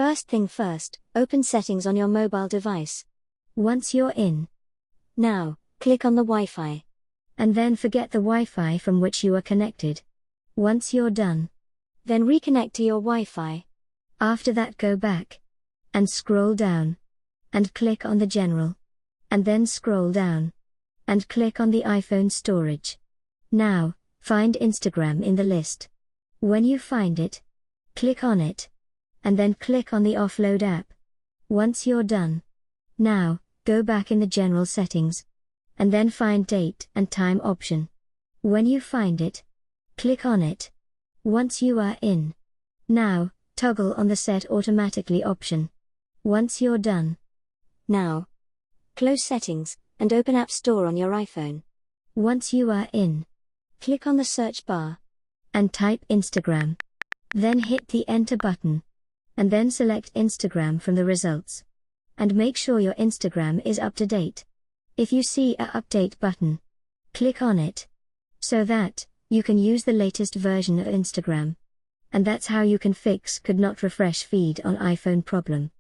First thing first, open settings on your mobile device. Once you're in, now, click on the Wi-Fi. And then forget the Wi-Fi from which you are connected. Once you're done, then reconnect to your Wi-Fi. After that, go back and scroll down and click on the General. And then scroll down and click on the iPhone storage. Now, find Instagram in the list. When you find it, click on it and then click on the Offload app. Once you're done, now, go back in the General settings and then find Date and Time option. When you find it, click on it. Once you are in, now, toggle on the Set Automatically option. Once you're done, now, close Settings and open App Store on your iPhone. Once you are in, click on the search bar and type Instagram. Then hit the Enter button and then select Instagram from the results. And make sure your Instagram is up to date. If you see a Update button, click on it so that you can use the latest version of Instagram. And that's how you can fix Could Not Refresh Feed on iPhone problem.